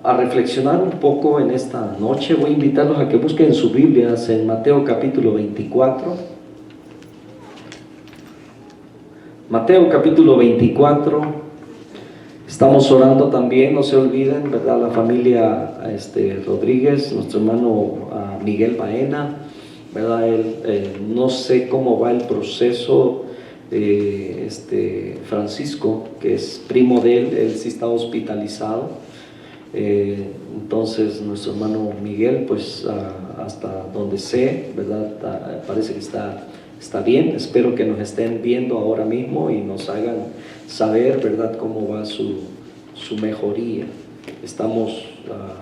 a reflexionar un poco en esta noche. Voy a invitarlos a que busquen sus Biblias en Mateo capítulo 24. Mateo capítulo 24. Estamos orando también, no se olviden, ¿verdad? La familia Rodríguez, nuestro hermano Miguel Baena, ¿verdad? No sé cómo va el proceso. Francisco, que es primo de él sí está hospitalizado. Entonces nuestro hermano Miguel, pues hasta donde sé, ¿verdad? Parece que está bien. Espero que nos estén viendo ahora mismo y nos hagan saber, ¿verdad?, cómo va su mejoría. Estamos,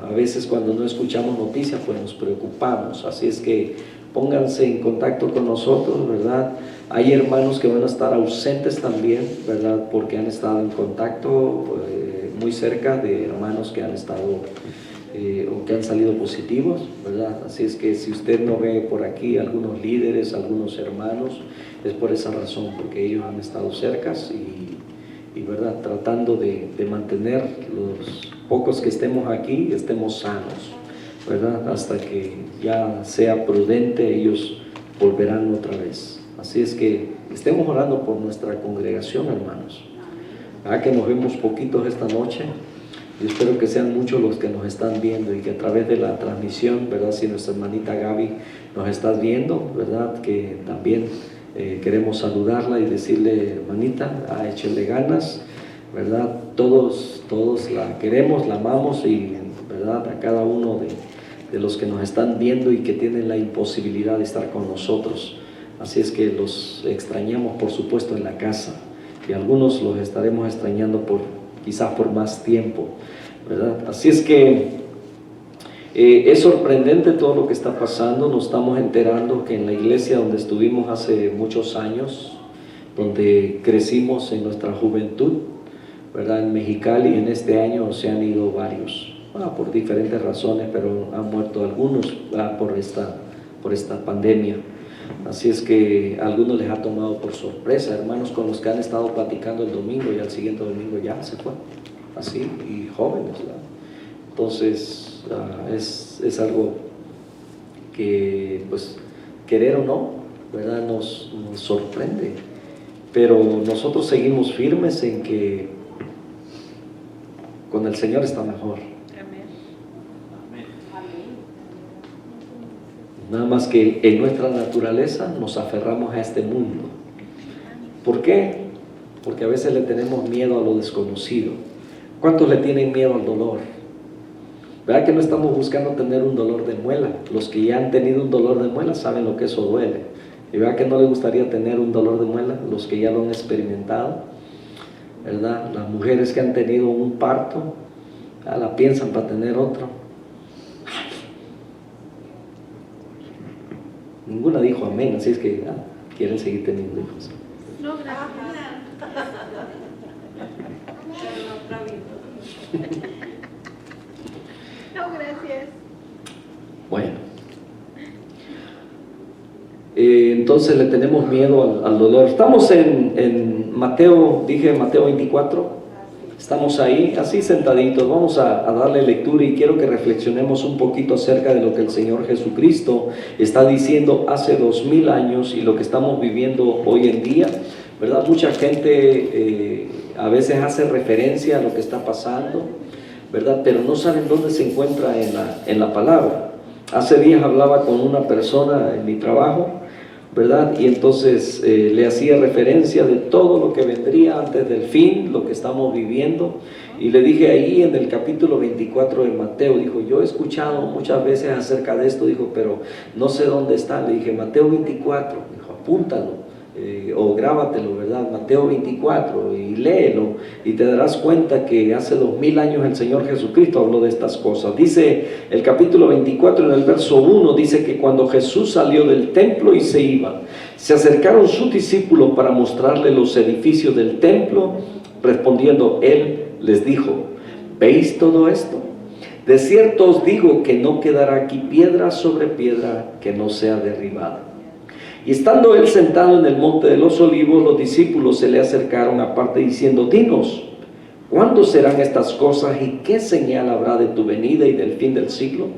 a veces cuando no escuchamos noticias, pues nos preocupamos, así es que pónganse en contacto con nosotros, ¿verdad? Hay hermanos que van a estar ausentes también, ¿verdad?, porque han estado en contacto muy cerca de hermanos que han estado o que han salido positivos, ¿verdad? Así es que si usted no ve por aquí algunos líderes, algunos hermanos, es por esa razón, porque ellos han estado cercas y ¿verdad?, tratando de mantener los pocos que estemos aquí, estemos sanos, ¿verdad? Hasta que ya sea prudente, ellos volverán otra vez. Así es que estemos orando por nuestra congregación, hermanos. Que nos vemos poquitos esta noche. Yo espero que sean muchos los que nos están viendo y que a través de la transmisión, ¿verdad?, si nuestra hermanita Gaby nos estás viendo, ¿verdad?, que también queremos saludarla y decirle, hermanita, échele ganas, ¿verdad? Todos la queremos, la amamos y, ¿verdad?, a cada uno de los que nos están viendo y que tienen la imposibilidad de estar con nosotros. Así es que los extrañamos, por supuesto, en la casa, y algunos los estaremos extrañando quizás por más tiempo, ¿verdad? Así es que es sorprendente todo lo que está pasando. Nos estamos enterando que en la iglesia donde estuvimos hace muchos años, donde crecimos en nuestra juventud, ¿verdad?, en Mexicali, en este año se han ido varios, por diferentes razones, pero han muerto algunos por esta pandemia. Así es que a algunos les ha tomado por sorpresa, hermanos con los que han estado platicando el domingo y al siguiente domingo ya se fue, así, y jóvenes, ¿verdad? Entonces es algo que, pues, querer o no, ¿verdad?, nos sorprende, pero nosotros seguimos firmes en que con el Señor está mejor. Nada más que en nuestra naturaleza nos aferramos a este mundo. ¿Por qué? Porque a veces le tenemos miedo a lo desconocido. ¿Cuántos le tienen miedo al dolor? ¿Verdad que no estamos buscando tener un dolor de muela? Los que ya han tenido un dolor de muela saben lo que eso duele. ¿Y verdad que no les gustaría tener un dolor de muela? Los que ya lo han experimentado, ¿verdad? Las mujeres que han tenido un parto, la piensan para tener otro. Ninguna dijo amén, así es que quieren seguir teniendo hijos. No, gracias. No, gracias. Bueno, entonces le tenemos miedo al dolor. Estamos en Mateo, dije Mateo 24. Estamos ahí, así sentaditos. Vamos a darle lectura y quiero que reflexionemos un poquito acerca de lo que el Señor Jesucristo está diciendo hace 2000 años y lo que estamos viviendo hoy en día, ¿verdad? Mucha gente a veces hace referencia a lo que está pasando, ¿verdad?, pero no saben dónde se encuentra en la palabra. Hace días hablaba con una persona en mi trabajo, ¿verdad?, y entonces le hacía referencia de todo lo que vendría antes del fin, lo que estamos viviendo, y le dije ahí en el capítulo 24 de Mateo, dijo, yo he escuchado muchas veces acerca de esto, dijo, pero no sé dónde está. Le dije, Mateo 24, dijo, apúntalo, o grábatelo, ¿verdad?, Mateo 24, y léelo, y te darás cuenta que hace 2000 años el Señor Jesucristo habló de estas cosas. Dice el capítulo 24 en el verso 1, dice que cuando Jesús salió del templo y se iba, se acercaron sus discípulos para mostrarle los edificios del templo. Respondiendo él les dijo, ¿veis todo esto? De cierto os digo que no quedará aquí piedra sobre piedra que no sea derribada. Y estando él sentado en el monte de los olivos, los discípulos se le acercaron aparte diciendo, dinos, ¿Cuándo serán estas cosas y qué señal habrá de tu venida y del fin del siglo?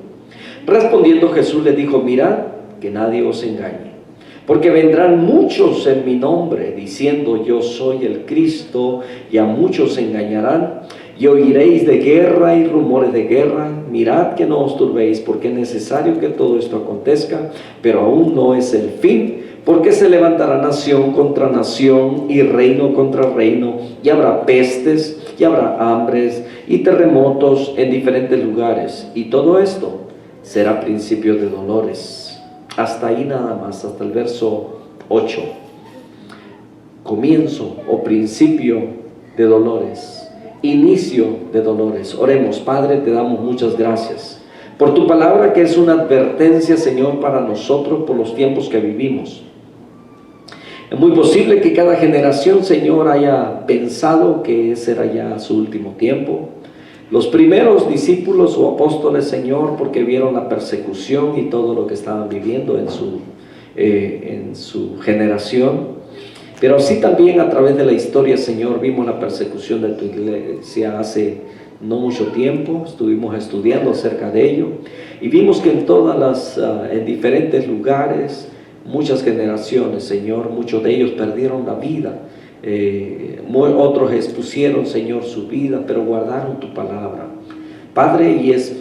Respondiendo Jesús les dijo, mirad que nadie os engañe, porque vendrán muchos en mi nombre, diciendo yo soy el Cristo, y a muchos engañarán, y oiréis de guerra y rumores de guerra. Mirad que no os turbéis, porque es necesario que todo esto acontezca, pero aún no es el fin, porque se levantará nación contra nación y reino contra reino, y habrá pestes, y habrá hambres y terremotos en diferentes lugares, y todo esto será principio de dolores. Hasta ahí nada más, hasta el verso 8. Comienzo o principio de dolores, inicio de dolores. Oremos. Padre, te damos muchas gracias por tu palabra, que es una advertencia, Señor, para nosotros por los tiempos que vivimos. Es muy posible que cada generación, Señor, haya pensado que ese era ya su último tiempo. Los primeros discípulos o apóstoles, Señor, porque vieron la persecución y todo lo que estaban viviendo en su generación. Pero así también a través de la historia, Señor, vimos la persecución de tu iglesia hace no mucho tiempo. Estuvimos estudiando acerca de ello y vimos que en diferentes lugares, muchas generaciones, Señor, muchos de ellos perdieron la vida. Otros expusieron, Señor, su vida, pero guardaron tu palabra, Padre, y es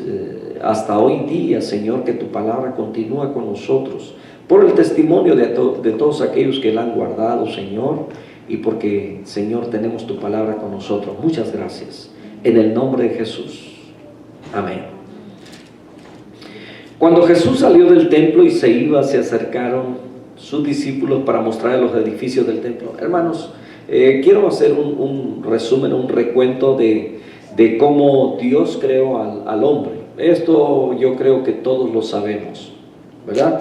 hasta hoy día, Señor, que tu palabra continúa con nosotros, por el testimonio de todos aquellos que la han guardado, Señor, y porque, Señor, tenemos tu palabra con nosotros. Muchas gracias, en el nombre de Jesús, amén. Cuando Jesús salió del templo y se iba, se acercaron sus discípulos para mostrar los edificios del templo. Hermanos, quiero hacer un resumen, un recuento de cómo Dios creó al hombre. Esto yo creo que todos lo sabemos, ¿verdad?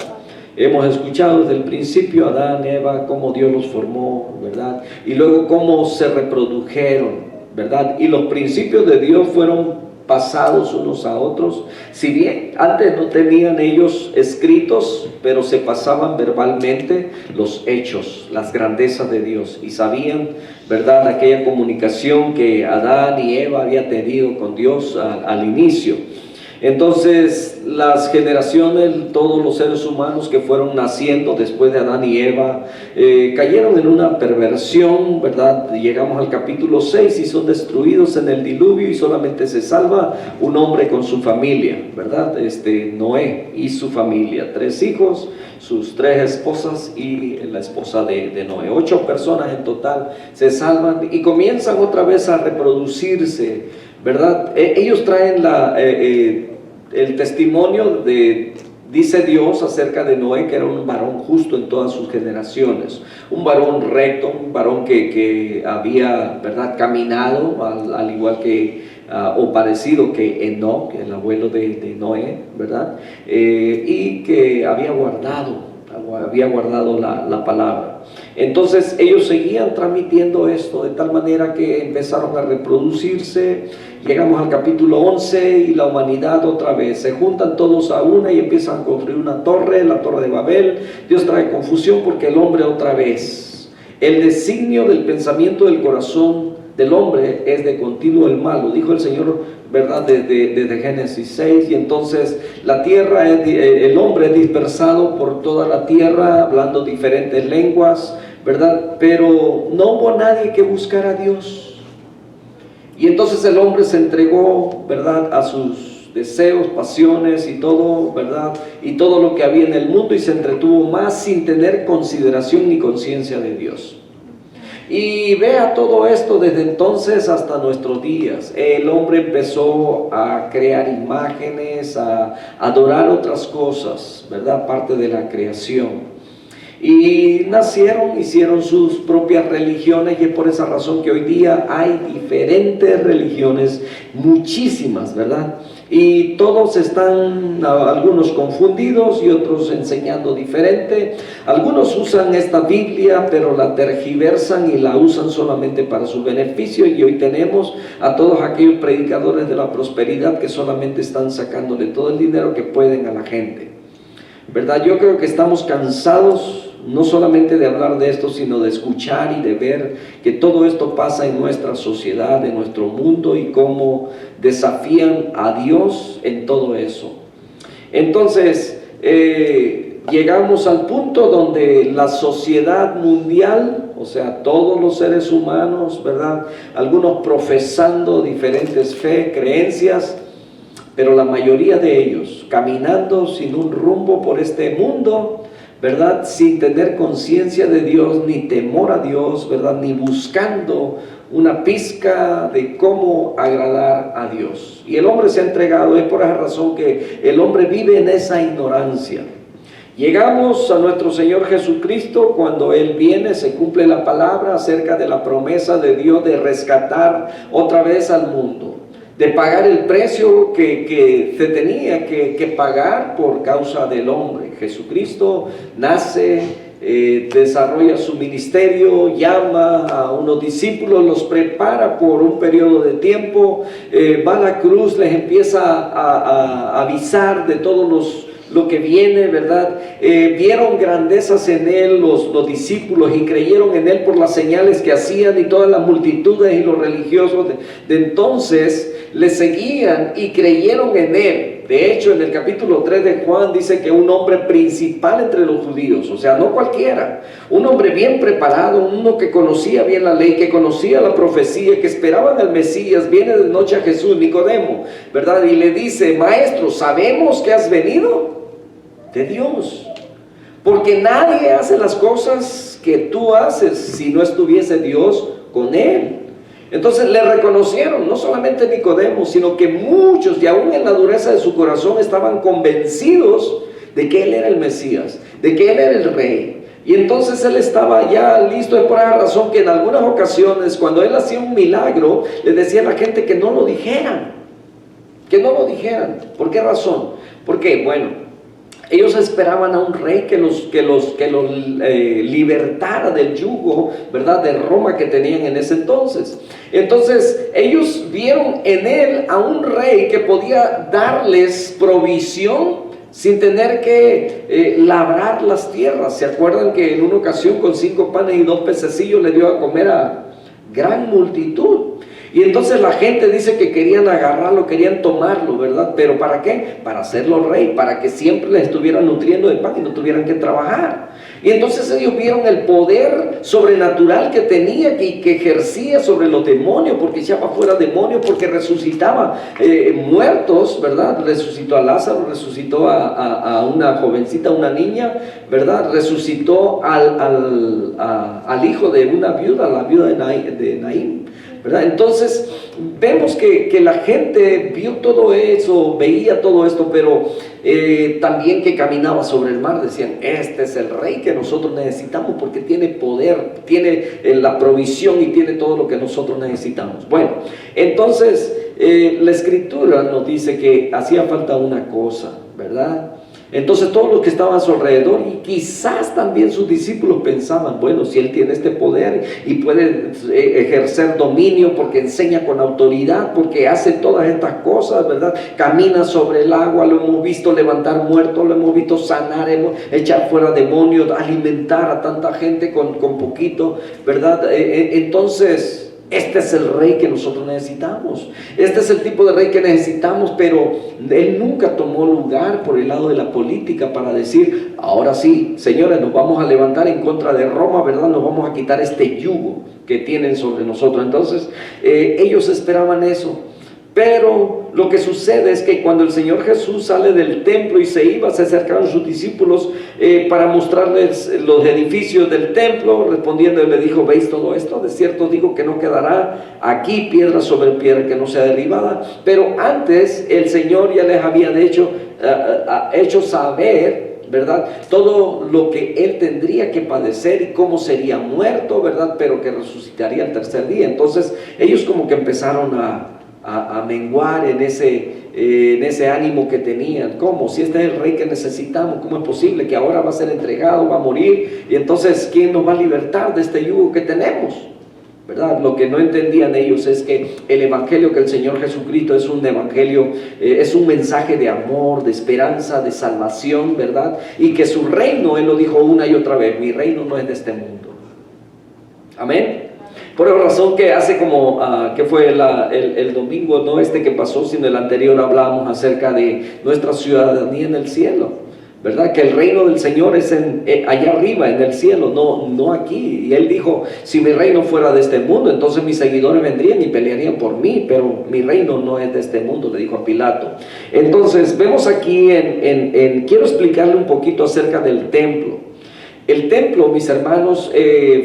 Hemos escuchado desde el principio Adán, Eva, cómo Dios los formó, ¿verdad? Y luego cómo se reprodujeron, ¿verdad? Y los principios de Dios fueron pasados unos a otros. Si bien antes no tenían ellos escritos, pero se pasaban verbalmente los hechos, las grandezas de Dios, y sabían, ¿verdad?, aquella comunicación que Adán y Eva habían tenido con Dios al inicio. Entonces las generaciones, todos los seres humanos que fueron naciendo después de Adán y Eva, cayeron en una perversión, ¿verdad? Llegamos al capítulo 6 y son destruidos en el diluvio, y solamente se salva un hombre con su familia, ¿verdad? Noé y su familia, 3 hijos, sus 3 esposas y la esposa de Noé. 8 personas en total se salvan y comienzan otra vez a reproducirse, ¿verdad? Ellos traen el testimonio dice Dios acerca de Noé, que era un varón justo en todas sus generaciones, un varón recto, un varón que había, ¿verdad?, caminado al igual que o parecido que Enoc, el abuelo de Noé, ¿verdad? Y que había guardado la palabra. Entonces ellos seguían transmitiendo esto de tal manera que empezaron a reproducirse. Llegamos al capítulo 11 y la humanidad otra vez se juntan todos a una y empiezan a construir una torre, la torre de Babel. Dios trae confusión porque el hombre otra vez, el designio del pensamiento del corazón del hombre es de continuo el mal, lo dijo el Señor, ¿verdad?, desde Génesis 6. Y entonces la tierra, el hombre es dispersado por toda la tierra, hablando diferentes lenguas, ¿verdad? Pero no hubo nadie que buscara a Dios. Y entonces el hombre se entregó, ¿verdad?, a sus deseos, pasiones y todo, ¿verdad?, y todo lo que había en el mundo, y se entretuvo más sin tener consideración ni conciencia de Dios. Y vea todo esto desde entonces hasta nuestros días. El hombre empezó a crear imágenes, a adorar otras cosas, ¿verdad?, parte de la creación. Y hicieron sus propias religiones, y es por esa razón que hoy día hay diferentes religiones, muchísimas, ¿verdad? Y todos están, algunos confundidos y otros enseñando diferente. Algunos usan esta Biblia, pero la tergiversan y la usan solamente para su beneficio. Y hoy tenemos a todos aquellos predicadores de la prosperidad que solamente están sacándole todo el dinero que pueden a la gente, ¿verdad? Yo creo que estamos cansados, no solamente de hablar de esto, sino de escuchar y de ver que todo esto pasa en nuestra sociedad, en nuestro mundo, y cómo desafían a Dios en todo eso. Entonces, llegamos al punto donde la sociedad mundial, o sea, todos los seres humanos, ¿verdad? Algunos profesando diferentes fe, creencias, pero la mayoría de ellos caminando sin un rumbo por este mundo, ¿verdad? Sin tener conciencia de Dios, ni temor a Dios, ¿verdad? Ni buscando una pizca de cómo agradar a Dios. Y el hombre se ha entregado, es por esa razón que el hombre vive en esa ignorancia. Llegamos a nuestro Señor Jesucristo. Cuando Él viene, se cumple la palabra acerca de la promesa de Dios de rescatar otra vez al mundo, de pagar el precio que se tenía que pagar por causa del hombre. Jesucristo nace, desarrolla su ministerio, llama a unos discípulos, los prepara por un periodo de tiempo, va a la cruz, les empieza a avisar de todos lo que viene, ¿verdad? Vieron grandezas en Él los discípulos y creyeron en Él por las señales que hacían, y todas las multitudes y los religiosos de entonces le seguían y creyeron en Él. De hecho, en el capítulo 3 de Juan dice que un hombre principal entre los judíos, o sea, no cualquiera, un hombre bien preparado, uno que conocía bien la ley, que conocía la profecía, que esperaban al Mesías, viene de noche a Jesús, Nicodemo, ¿verdad? Y le dice: Maestro, sabemos que has venido de Dios, porque nadie hace las cosas que tú haces si no estuviese Dios con él. Entonces le reconocieron, no solamente Nicodemo, sino que muchos, y aún en la dureza de su corazón, estaban convencidos de que Él era el Mesías, de que Él era el Rey. Y entonces Él estaba ya listo. Es por esa razón que en algunas ocasiones, cuando Él hacía un milagro, le decía a la gente que no lo dijeran, que no lo dijeran. ¿Por qué razón? Porque, bueno, ellos esperaban a un rey que los libertara del yugo, ¿verdad?, de Roma que tenían en ese entonces. Entonces ellos vieron en Él a un rey que podía darles provisión sin tener que labrar las tierras. ¿Se acuerdan que en una ocasión con 5 panes y 2 pececillos le dio a comer a gran multitud? Y entonces la gente dice que querían agarrarlo, querían tomarlo, ¿verdad? ¿Pero para qué? Para hacerlo rey, para que siempre les estuvieran nutriendo de pan y no tuvieran que trabajar. Y entonces ellos vieron el poder sobrenatural que tenía, que ejercía sobre los demonios, porque echaba fuera demonios, porque resucitaba muertos, ¿verdad? Resucitó a Lázaro, resucitó a una jovencita, una niña, ¿verdad? Resucitó al hijo de una viuda, la viuda de Naín, ¿verdad? Entonces vemos que la gente vio todo eso, veía todo esto, pero también que caminaba sobre el mar. Decían: este es el rey que nosotros necesitamos, porque tiene poder, tiene la provisión y tiene todo lo que nosotros necesitamos. Bueno, entonces la escritura nos dice que hacía falta una cosa, ¿verdad? Entonces todos los que estaban a su alrededor, y quizás también sus discípulos, pensaban: bueno, si Él tiene este poder y puede ejercer dominio, porque enseña con autoridad, porque hace todas estas cosas, ¿verdad? Camina sobre el agua, lo hemos visto levantar muertos, lo hemos visto sanar, echar fuera demonios, alimentar a tanta gente con poquito, ¿verdad? Entonces este es el rey que nosotros necesitamos. Este es el tipo de rey que necesitamos. Pero Él nunca tomó lugar por el lado de la política para decir: ahora sí, señores, nos vamos a levantar en contra de Roma, ¿verdad? Nos vamos a quitar este yugo que tienen sobre nosotros. Entonces ellos esperaban eso. Pero lo que sucede es que cuando el Señor Jesús sale del templo y se iba, se acercaron sus discípulos para mostrarles los edificios del templo. Respondiendo, Él le dijo: ¿veis todo esto? De cierto digo que no quedará aquí piedra sobre piedra que no sea derribada. Pero antes el Señor ya les había hecho saber, ¿verdad?, todo lo que Él tendría que padecer y cómo sería muerto, ¿verdad?, pero que resucitaría el tercer día. Entonces ellos como que empezaron a menguar en ese ánimo que tenían. ¿Cómo? Si este es el rey que necesitamos, ¿cómo es posible que ahora va a ser entregado, va a morir? Y entonces, ¿quién nos va a libertar de este yugo que tenemos? ¿verdad? Lo que no entendían ellos es que el evangelio que el Señor Jesucristo es un evangelio, es un mensaje de amor, de esperanza, de salvación, ¿verdad? Y que su reino, Él lo dijo una y otra vez, mi reino no es de este mundo. Amén. Por esa razón que hace como, que fue el domingo, no este que pasó, sino el anterior, hablábamos acerca de nuestra ciudadanía en el cielo, ¿verdad? Que el reino del Señor es allá arriba, en el cielo, no aquí. Y Él dijo, si mi reino fuera de este mundo, entonces mis seguidores vendrían y pelearían por mí, pero mi reino no es de este mundo, le dijo a Pilato. Entonces, vemos aquí, quiero explicarle un poquito acerca del templo. El templo, mis hermanos,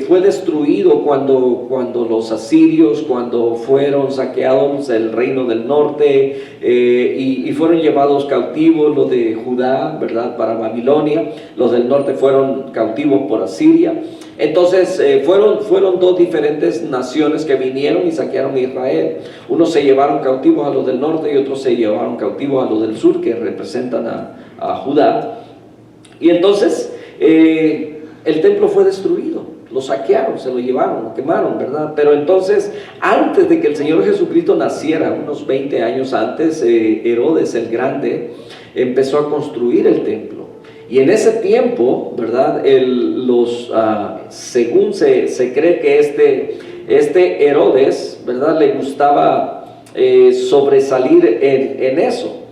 fue destruido cuando los asirios, cuando fueron saqueados el reino del norte y fueron llevados cautivos los de Judá, ¿verdad?, para Babilonia. Los del norte fueron cautivos por Asiria. Entonces fueron dos diferentes naciones que vinieron y saquearon a Israel. Unos se llevaron cautivos a los del norte y otros se llevaron cautivos a los del sur, que representan a Judá. Y entonces el templo fue destruido, lo saquearon, se lo llevaron, lo quemaron, ¿verdad? Pero entonces, antes de que el Señor Jesucristo naciera, unos 20 años antes, Herodes el Grande empezó a construir el templo. Y en ese tiempo, ¿verdad?, según se cree que este Herodes, ¿verdad?, le gustaba sobresalir en eso.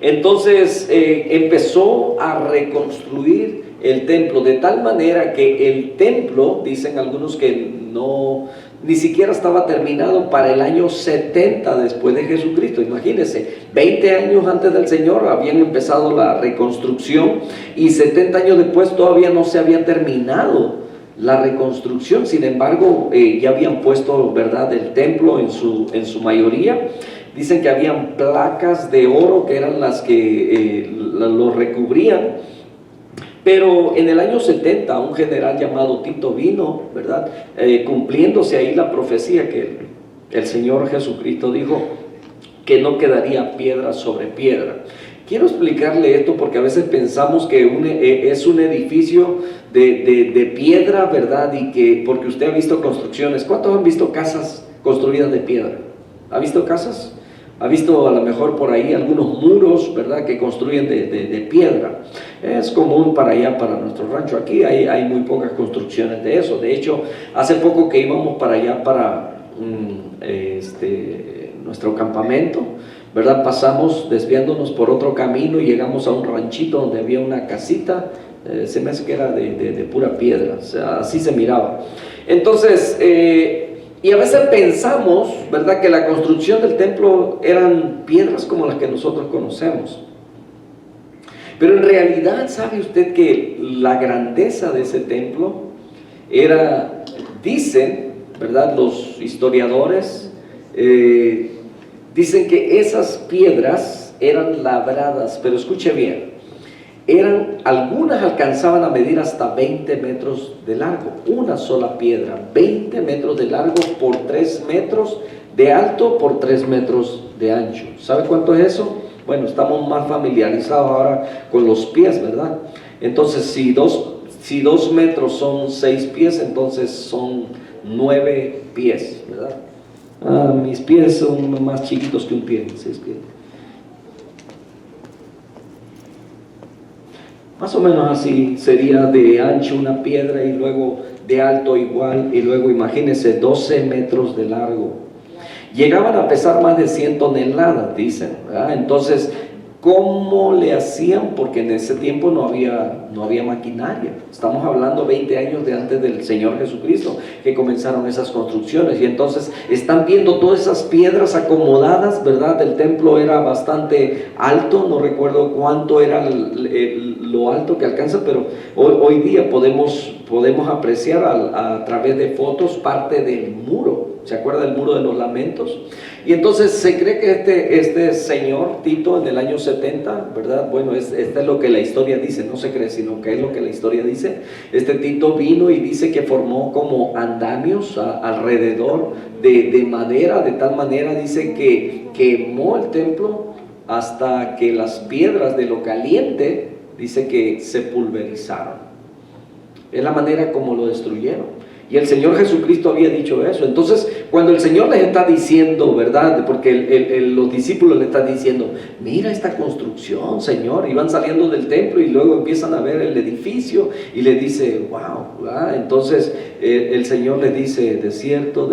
Entonces empezó a reconstruir el templo, de tal manera que el templo, dicen algunos que ni siquiera estaba terminado para el año 70 después de Jesucristo. Imagínense, 20 años antes del Señor habían empezado la reconstrucción y 70 años después todavía no se había terminado la reconstrucción. Sin embargo, ya habían puesto, ¿verdad?, el templo en su mayoría. Dicen que habían placas de oro que eran las que lo recubrían. Pero en el año 70 un general llamado Tito vino, ¿verdad?, cumpliéndose ahí la profecía que el Señor Jesucristo dijo que no quedaría piedra sobre piedra. Quiero explicarle esto porque a veces pensamos que es un edificio de piedra, ¿verdad? Y que porque usted ha visto construcciones. ¿Cuántos han visto casas construidas de piedra? ¿Ha visto casas? ¿Ha visto a lo mejor por ahí algunos muros, ¿verdad?, que construyen de piedra? Es común para allá, para nuestro rancho. Aquí hay muy pocas construcciones de eso. De hecho, hace poco que íbamos para allá, para nuestro campamento, ¿verdad?, pasamos desviándonos por otro camino y llegamos a un ranchito donde había una casita. Se me hace que era de pura piedra, o sea, así se miraba. Entonces, y a veces pensamos, ¿verdad?, que la construcción del templo eran piedras como las que nosotros conocemos. Pero en realidad, ¿sabe usted que la grandeza de ese templo era, dicen, ¿verdad?, los historiadores, dicen que esas piedras eran labradas, pero escuche bien, algunas alcanzaban a medir hasta 20 metros de largo, una sola piedra, 20 metros de largo por 3 metros de alto por 3 metros de ancho. ¿Sabe cuánto es eso? Bueno, estamos más familiarizados ahora con los pies, ¿verdad? Entonces, si 2 metros son 6 pies, entonces son 9 pies, ¿verdad? Mis pies son más chiquitos que un pie, 6 pies. Más o menos así sería de ancho una piedra y luego de alto igual y luego imagínense 12 metros de largo. Llegaban a pesar más de 100 toneladas, dicen, ¿verdad? Entonces, ¿cómo le hacían? Porque en ese tiempo no había maquinaria. Estamos hablando 20 años de antes del Señor Jesucristo que comenzaron esas construcciones. Y entonces están viendo todas esas piedras acomodadas, ¿verdad? El templo era bastante alto, no recuerdo cuánto era lo alto que alcanza, pero hoy día podemos apreciar a través de fotos parte del muro. ¿Se acuerda del muro de los lamentos? Y entonces se cree que este señor Tito en el año 70, ¿verdad? Bueno, este es lo que la historia dice, no se cree, sino que es lo que la historia dice. Este Tito vino y dice que formó como andamios alrededor de madera, de tal manera, dice que quemó el templo hasta que las piedras de lo caliente, dice que se pulverizaron. Es la manera como lo destruyeron. Y el Señor Jesucristo había dicho eso. Entonces, cuando el Señor les está diciendo, ¿verdad? Porque los discípulos le están diciendo, mira esta construcción, Señor. Y van saliendo del templo y luego empiezan a ver el edificio y le dice, wow, ¿verdad? Entonces el Señor les dice, de cierto,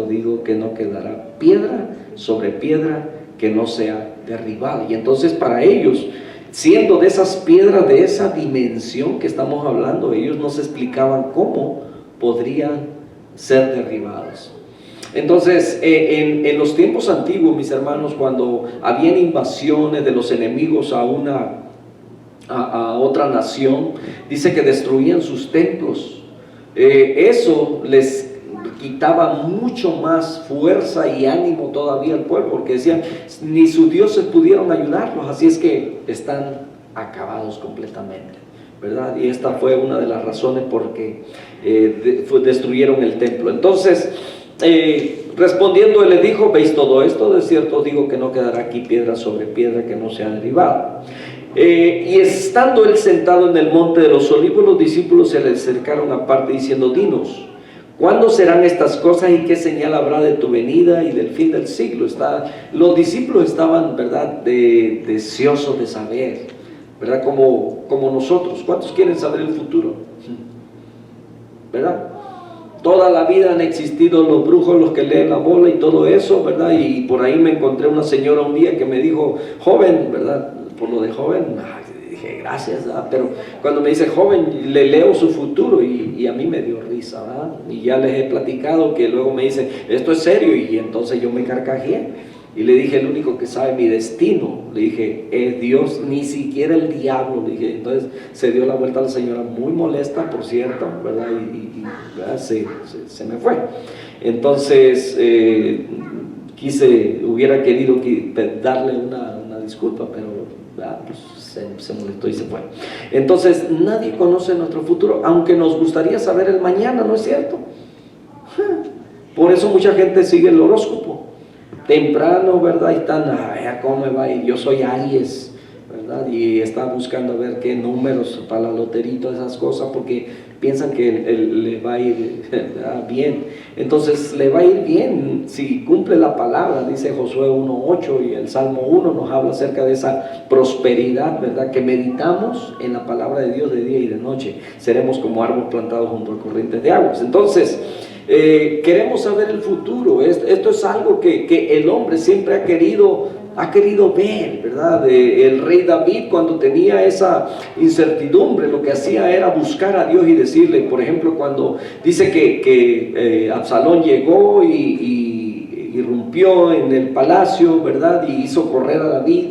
digo que no quedará piedra sobre piedra que no sea derribada. Y entonces para ellos, siendo de esas piedras de esa dimensión que estamos hablando, ellos no se explicaban cómo podrían ser derribados. Entonces, en los tiempos antiguos, mis hermanos, cuando habían invasiones de los enemigos a otra nación, dice que destruían sus templos. Eso les quitaba mucho más fuerza y ánimo todavía al pueblo, porque decían, ni sus dioses pudieron ayudarlos, así es que están acabados completamente, ¿verdad? Y esta fue una de las razones por que destruyeron el templo. Entonces, respondiendo, él le dijo, ¿veis todo esto? De cierto digo que no quedará aquí piedra sobre piedra que no sea derribada. Y estando él sentado en el monte de los olivos, los discípulos se le acercaron aparte diciendo, dinos, ¿cuándo serán estas cosas y qué señal habrá de tu venida y del fin del siglo? Los discípulos estaban, ¿verdad?, deseosos de saber, ¿verdad? Como nosotros. ¿Cuántos quieren saber el futuro? ¿Verdad? Toda la vida han existido los brujos, los que leen la bola y todo eso, ¿verdad? Y por ahí me encontré una señora un día que me dijo, joven, ¿verdad? Por lo de joven, dije, gracias, ¿verdad? Pero cuando me dice joven, le leo su futuro y a mí me dio risa, ¿verdad? Y ya les he platicado que luego me dice, esto es serio, y entonces yo me carcajeé. Y le dije, el único que sabe mi destino, le dije, es Dios, ni siquiera el diablo, le dije. Entonces se dio la vuelta a la señora, muy molesta, por cierto, ¿verdad? ¿verdad? Se me fue. Entonces hubiera querido darle una disculpa, pero pues, se molestó y se fue. Entonces nadie conoce nuestro futuro, aunque nos gustaría saber el mañana, ¿no es cierto? Por eso mucha gente sigue el horóscopo temprano, ¿verdad? Y están, a ver cómo me va a ir. Yo soy Aries, ¿verdad? Y están buscando a ver qué números para la lotería y todas esas cosas, porque piensan que le va a ir bien. Entonces le va a ir bien si cumple la palabra, dice Josué 1:8, y el Salmo 1 nos habla acerca de esa prosperidad, ¿verdad? Que meditamos en la palabra de Dios de día y de noche, seremos como árbol plantado junto a corrientes de aguas. Entonces queremos saber el futuro. Esto es algo que el hombre siempre ha querido ver, ¿verdad? El rey David, cuando tenía esa incertidumbre, lo que hacía era buscar a Dios y decirle, por ejemplo, cuando dice que Absalón llegó y irrumpió en el palacio, ¿verdad? Y hizo correr a David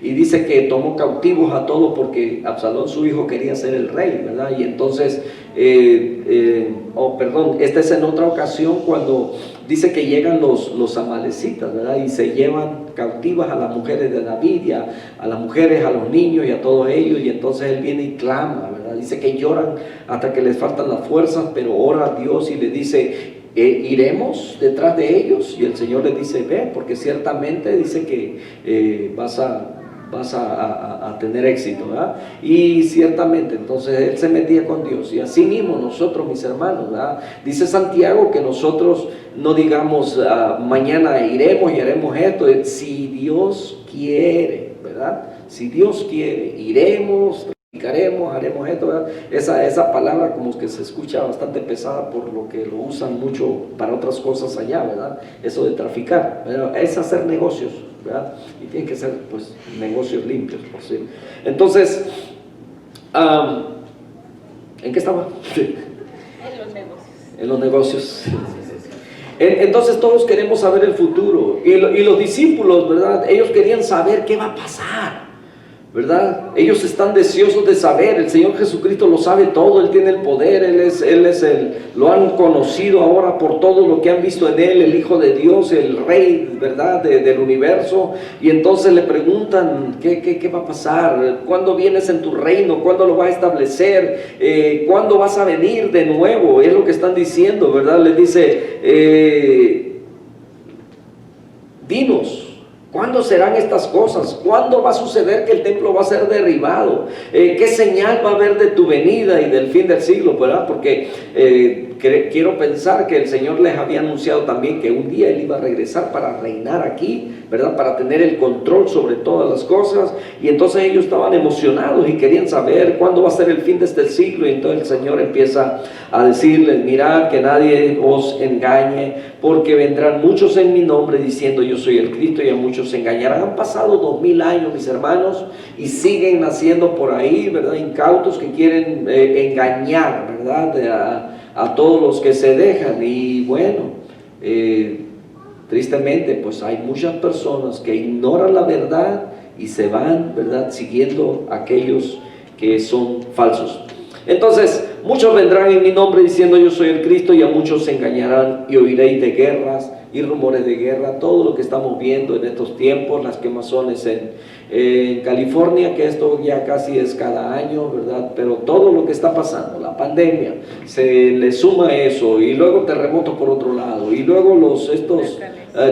y dice que tomó cautivos a todos porque Absalón, su hijo, quería ser el rey, ¿verdad? Y entonces, esta es en otra ocasión cuando dice que llegan los amalecitas, ¿verdad? Y se llevan cautivas a las mujeres de David y a las mujeres, a los niños y a todos ellos, y entonces él viene y clama, ¿verdad? Dice que lloran hasta que les faltan las fuerzas, pero ora a Dios y le dice, iremos detrás de ellos, y el Señor le dice, ve, porque ciertamente dice que vas a tener éxito, ¿verdad? Y ciertamente, entonces él se metía con Dios, y así mismo nosotros, mis hermanos, ¿verdad? Dice Santiago que nosotros no digamos mañana iremos y haremos esto, si Dios quiere, ¿verdad? Si Dios quiere, iremos, predicaremos, haremos esto, ¿verdad? Esa palabra como que se escucha bastante pesada por lo que lo usan mucho para otras cosas allá, ¿verdad? Eso de traficar, ¿verdad? Es hacer negocios, ¿verdad? Y tienen que ser, pues, negocios limpios, por sí. Entonces, ¿en qué estaba? En los negocios. En los negocios. Entonces todos queremos saber el futuro, y los discípulos, ¿verdad? Ellos querían saber qué va a pasar, ¿verdad? Ellos están deseosos de saber. El Señor Jesucristo lo sabe todo, Él tiene el poder, lo han conocido ahora por todo lo que han visto en Él, el Hijo de Dios, el Rey, ¿verdad? Del universo. Y entonces le preguntan, ¿qué va a pasar? ¿Cuándo vienes en tu reino? ¿Cuándo lo vas a establecer? ¿Cuándo vas a venir de nuevo? Es lo que están diciendo, ¿verdad? Les dice, dinos, ¿cuándo serán estas cosas? ¿Cuándo va a suceder que el templo va a ser derribado? ¿Qué señal va a haber de tu venida y del fin del siglo? ¿Verdad? Porque quiero pensar que el Señor les había anunciado también que un día Él iba a regresar para reinar aquí, ¿verdad? Para tener el control sobre todas las cosas. Y entonces ellos estaban emocionados y querían saber cuándo va a ser el fin de este siglo. Y entonces el Señor empieza a decirles: mirad que nadie os engañe, porque vendrán muchos en mi nombre diciendo yo soy el Cristo, y a muchos se engañarán. Han pasado 2000 años, mis hermanos, y siguen naciendo por ahí, ¿verdad? Incautos que quieren engañar, ¿verdad? A todos los que se dejan. Y bueno, tristemente pues hay muchas personas que ignoran la verdad y se van, ¿verdad?, siguiendo a aquellos que son falsos. Entonces muchos vendrán en mi nombre diciendo yo soy el Cristo, y a muchos se engañarán, y oiréis de guerras y rumores de guerra. Todo lo que estamos viendo en estos tiempos, las quemazones en California, que esto ya casi es cada año, ¿verdad? Pero todo lo que está pasando, la pandemia, se le suma eso, y luego terremotos por otro lado, y luego estos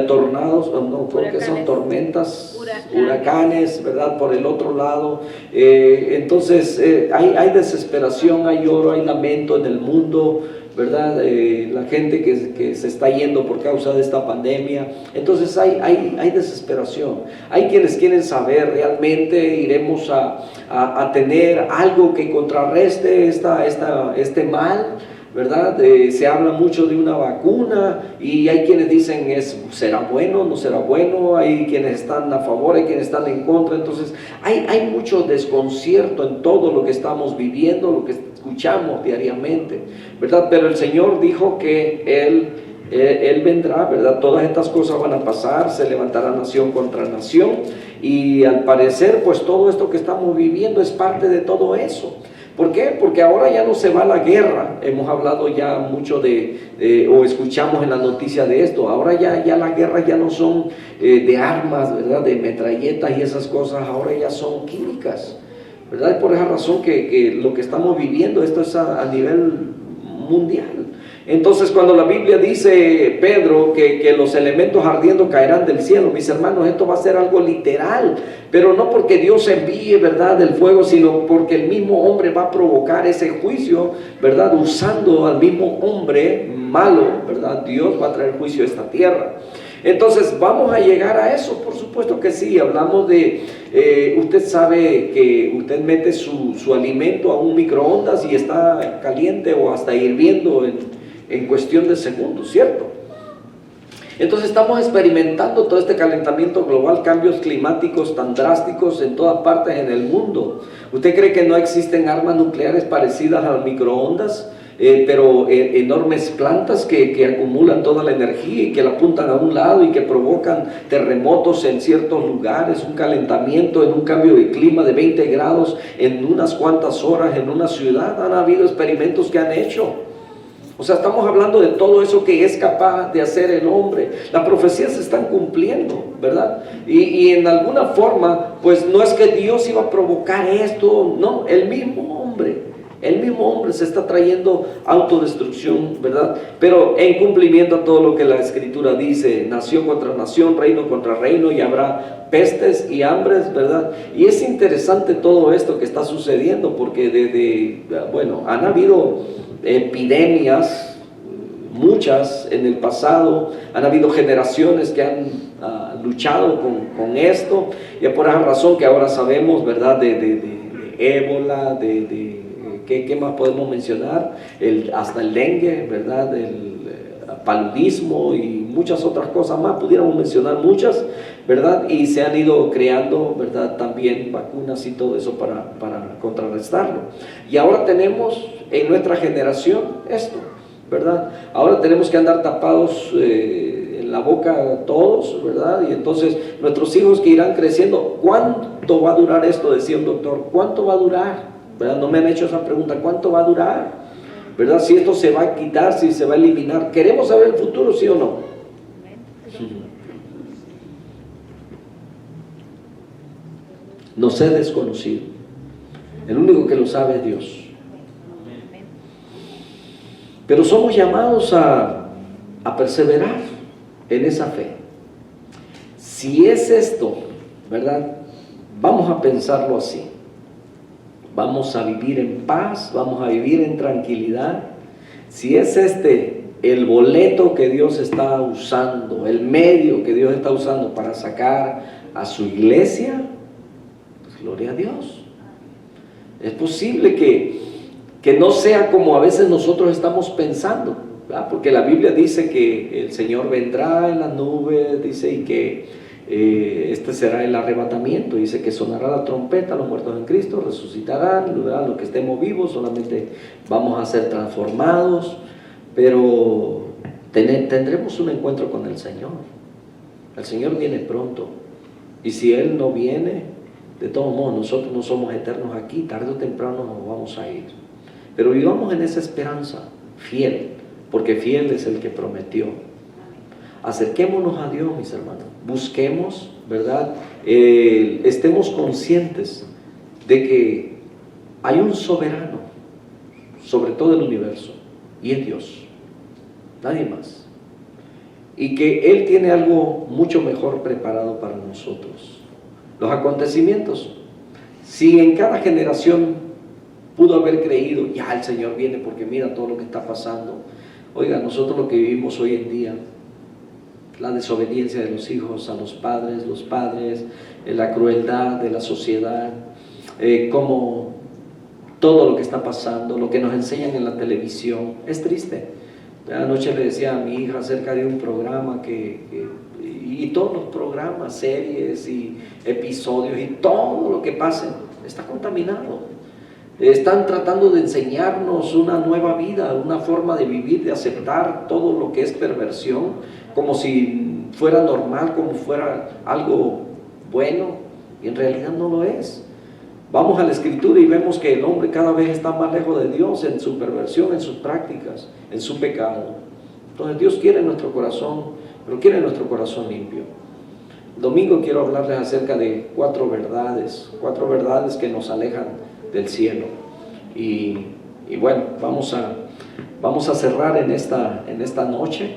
tornados, no, creo que son tormentas, huracanes, ¿verdad?, por el otro lado. Entonces hay desesperación, hay lloro, hay lamento en el mundo, ¿verdad? La gente que se está yendo por causa de esta pandemia. Entonces hay desesperación. Hay quienes quieren saber, realmente iremos a tener algo que contrarreste este mal, ¿verdad? Se habla mucho de una vacuna, y hay quienes dicen ¿será bueno? ¿No será bueno? Hay quienes están a favor, hay quienes están en contra. Entonces hay mucho desconcierto en todo lo que estamos viviendo, lo que escuchamos diariamente, ¿verdad? Pero el Señor dijo que Él vendrá, ¿verdad? Todas estas cosas van a pasar, se levantará nación contra nación, y al parecer pues todo esto que estamos viviendo es parte de todo eso. ¿Por qué? Porque ahora ya no se va a la guerra. Hemos hablado ya mucho o escuchamos en la noticia de esto. Ahora ya las guerras ya no son de armas, ¿verdad?, de metralletas y esas cosas. Ahora ya son químicas, ¿verdad? Por esa razón que lo que estamos viviendo, esto es a nivel mundial. Entonces cuando la Biblia dice, Pedro, que los elementos ardiendo caerán del cielo, mis hermanos, esto va a ser algo literal, pero no porque Dios envíe, ¿verdad?, el fuego, sino porque el mismo hombre va a provocar ese juicio, ¿verdad?, usando al mismo hombre malo, ¿verdad? Dios va a traer juicio a esta tierra. Entonces, ¿vamos a llegar a eso? Por supuesto que sí. Hablamos de, usted sabe que usted mete su alimento a un microondas y está caliente o hasta hirviendo en cuestión de segundos, ¿cierto? Entonces estamos experimentando todo este calentamiento global, cambios climáticos tan drásticos en todas partes en el mundo. ¿Usted cree que no existen armas nucleares parecidas a las microondas? Pero enormes plantas que acumulan toda la energía y que la apuntan a un lado y que provocan terremotos en ciertos lugares, un calentamiento en un cambio de clima de 20 grados en unas cuantas horas en una ciudad. Han habido experimentos que han hecho. O sea, estamos hablando de todo eso que es capaz de hacer el hombre. Las profecías se están cumpliendo, ¿verdad? Y en alguna forma, pues no es que Dios iba a provocar esto, no, el mismo hombre se está trayendo autodestrucción, ¿verdad? Pero en cumplimiento a todo lo que la Escritura dice, nación contra nación, reino contra reino, y habrá pestes y hambres, ¿verdad? Y es interesante todo esto que está sucediendo, porque han habido epidemias, muchas en el pasado, han habido generaciones que han luchado con esto, y es por esa razón que ahora sabemos, ¿verdad?, de ébola, ¿qué más podemos mencionar? Hasta el dengue, ¿verdad?, el paludismo y muchas otras cosas más, pudiéramos mencionar muchas, ¿verdad? Y se han ido creando, ¿verdad?, también vacunas y todo eso para contrarrestarlo. Y ahora tenemos en nuestra generación esto, ¿verdad? Ahora tenemos que andar tapados en la boca todos, ¿verdad? Y entonces nuestros hijos que irán creciendo, ¿cuánto va a durar esto? Decía un doctor, ¿cuánto va a durar? ¿Verdad? No me han hecho esa pregunta, ¿cuánto va a durar? ¿Verdad? Si esto se va a quitar, si se va a eliminar. ¿Queremos saber el futuro, sí o no? Nos es desconocido. El único que lo sabe es Dios. Pero somos llamados a perseverar en esa fe. Si es esto, ¿verdad? Vamos a pensarlo así. Vamos a vivir en paz, vamos a vivir en tranquilidad. si es este el boleto que Dios está usando, el medio que Dios está usando para sacar a su iglesia, pues gloria a Dios. Es posible que no sea como a veces nosotros estamos pensando, ¿verdad? Porque la Biblia dice que el Señor vendrá en las nubes, dice, y que este será el arrebatamiento, dice que sonará la trompeta, los muertos en Cristo resucitarán, ¿verdad? Los que estemos vivos solamente vamos a ser transformados, pero tendremos un encuentro con el Señor. El Señor viene pronto, y si Él no viene, de todos modos nosotros no somos eternos aquí, tarde o temprano nos vamos a ir, pero vivamos en esa esperanza fiel, porque fiel es el que prometió. Acerquémonos a Dios, mis hermanos, busquemos, ¿verdad? Estemos conscientes de que hay un soberano sobre todo el universo, y es Dios, nadie más, y que Él tiene algo mucho mejor preparado para nosotros. Los acontecimientos, si en cada generación pudo haber creído, ya el Señor viene porque mira todo lo que está pasando, oiga, nosotros lo que vivimos hoy en día, la desobediencia de los hijos a los padres, la crueldad de la sociedad, como todo lo que está pasando, lo que nos enseñan en la televisión, es triste. Anoche le decía a mi hija acerca de un programa y todos los programas, series y episodios y todo lo que pase está contaminado. Están tratando de enseñarnos una nueva vida, una forma de vivir, de aceptar todo lo que es perversión, como si fuera normal, como fuera algo bueno, y en realidad no lo es. Vamos a la Escritura y vemos que el hombre cada vez está más lejos de Dios en su perversión, en sus prácticas, en su pecado. Entonces Dios quiere nuestro corazón, pero quiere nuestro corazón limpio. El domingo quiero hablarles acerca de cuatro verdades que nos alejan del cielo. Y bueno, vamos a cerrar en esta noche,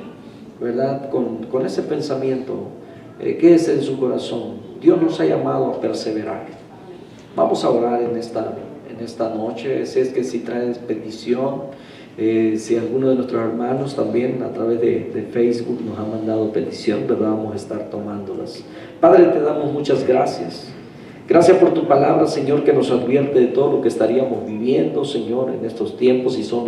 ¿verdad? Con ese pensamiento. ¿Qué es en su corazón? Dios nos ha llamado a perseverar. Vamos a orar en esta noche. Si traes petición, si alguno de nuestros hermanos también a través de Facebook nos ha mandado petición, ¿verdad? Vamos a estar tomándolas. Padre, te damos muchas gracias. Gracias por tu palabra, Señor, que nos advierte de todo lo que estaríamos viviendo, Señor, en estos tiempos, y son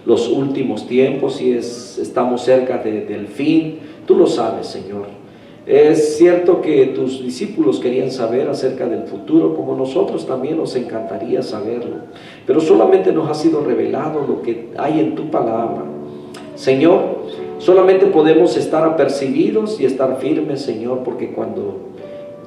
los últimos tiempos, y estamos cerca del fin. Tú lo sabes, Señor. Es cierto que tus discípulos querían saber acerca del futuro, como nosotros también nos encantaría saberlo, pero solamente nos ha sido revelado lo que hay en tu palabra. Señor, solamente podemos estar apercibidos y estar firmes, Señor, porque cuando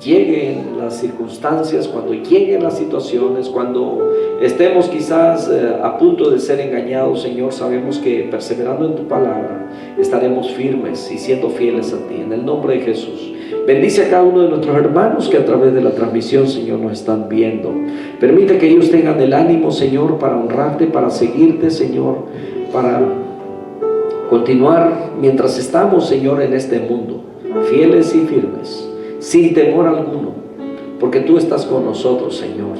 lleguen las circunstancias, cuando lleguen las situaciones, cuando estemos quizás a punto de ser engañados, Señor, sabemos que perseverando en tu palabra estaremos firmes y siendo fieles a ti. En el nombre de Jesús, bendice a cada uno de nuestros hermanos que a través de la transmisión, Señor, nos están viendo. Permite que ellos tengan el ánimo, Señor, para honrarte, para seguirte, Señor, para continuar mientras estamos, Señor, en este mundo, fieles y firmes, sin temor alguno, porque tú estás con nosotros, Señor.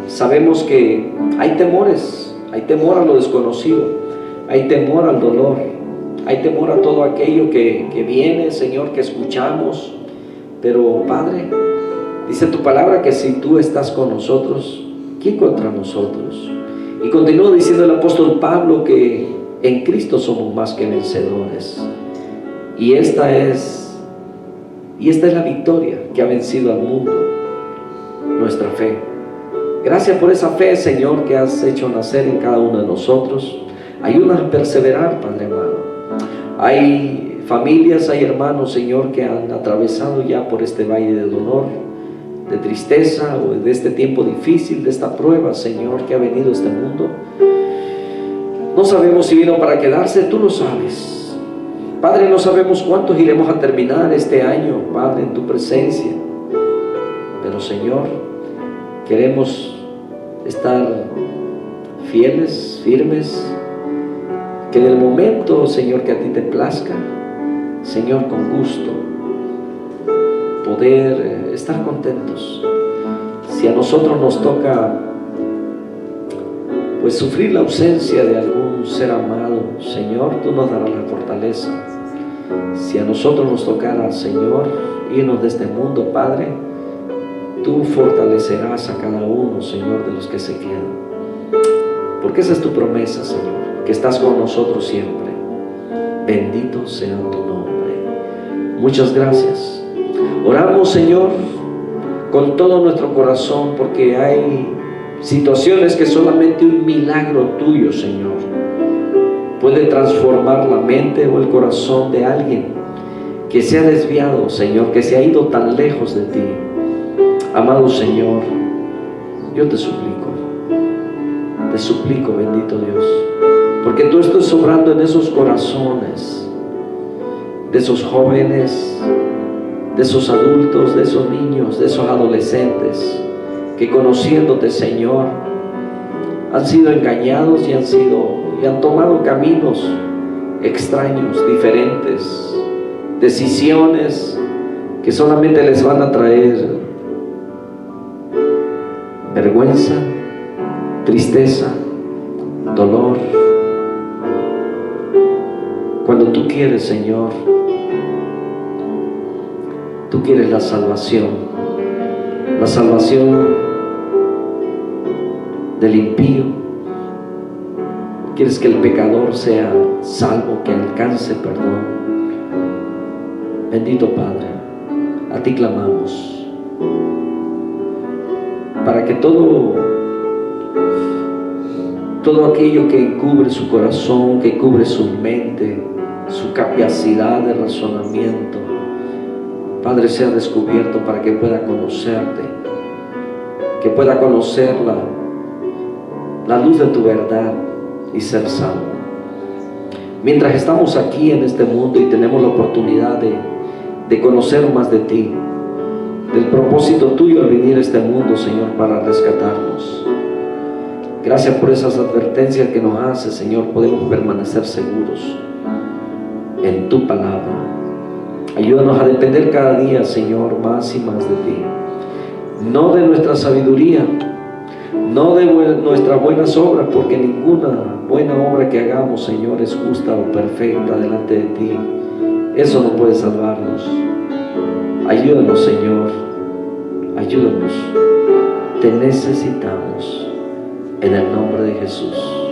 Sabemos que hay temores, hay temor a lo desconocido, hay temor al dolor, hay temor a todo aquello que viene, Señor, que escuchamos, pero Padre, dice tu palabra que si tú estás con nosotros, ¿quién contra nosotros? Y continúa diciendo el apóstol Pablo que en Cristo somos más que vencedores, y esta es la victoria que ha vencido al mundo, nuestra fe. Gracias por esa fe, Señor, que has hecho nacer en cada uno de nosotros. Ayúdanos a perseverar, Padre amado. Hay familias, hay hermanos, Señor, que han atravesado ya por este valle de dolor, de tristeza, o de este tiempo difícil, de esta prueba, Señor, que ha venido a este mundo. No sabemos si vino para quedarse, tú lo sabes. Padre, no sabemos cuántos iremos a terminar este año, Padre, en tu presencia. Pero, Señor, queremos estar fieles, firmes, que en el momento, Señor, que a ti te plazca, Señor, con gusto, poder estar contentos. Si a nosotros nos toca, pues, sufrir la ausencia de algún ser amado, Señor, tú nos darás la fortaleza. Si a nosotros nos tocara, Señor, irnos de este mundo, Padre, tú fortalecerás a cada uno, Señor, de los que se quedan. Porque esa es tu promesa, Señor, que estás con nosotros siempre. Bendito sea tu nombre. Muchas gracias. Oramos, Señor, con todo nuestro corazón, porque hay situaciones que solamente un milagro tuyo, Señor, puede transformar la mente o el corazón de alguien que se ha desviado, Señor, que se ha ido tan lejos de ti. Amado Señor, yo te suplico, bendito Dios, porque tú estás obrando en esos corazones, de esos jóvenes, de esos adultos, de esos niños, de esos adolescentes, que conociéndote, Señor, han sido engañados y han tomado caminos extraños, diferentes, decisiones que solamente les van a traer vergüenza, tristeza, dolor. Cuando tú quieres, Señor, tú quieres la salvación del impío. Quieres que el pecador sea salvo, que alcance perdón. Bendito Padre, a ti clamamos para que todo aquello que encubre su corazón, que cubre su mente, su capacidad de razonamiento, Padre, sea descubierto para que pueda conocerte, que pueda conocer la luz de tu verdad y ser salvo. Mientras estamos aquí en este mundo y tenemos la oportunidad de conocer más de ti, del propósito tuyo al venir a este mundo, Señor, para rescatarnos. Gracias por esas advertencias que nos haces, Señor. Podemos permanecer seguros en tu palabra. Ayúdanos a depender cada día, Señor, más y más de ti. No de nuestra sabiduría, no de nuestras buenas obras, porque ninguna buena obra que hagamos, Señor, es justa o perfecta delante de ti. Eso no puede salvarnos. Ayúdanos, Señor, ayúdanos. Te necesitamos, en el nombre de Jesús.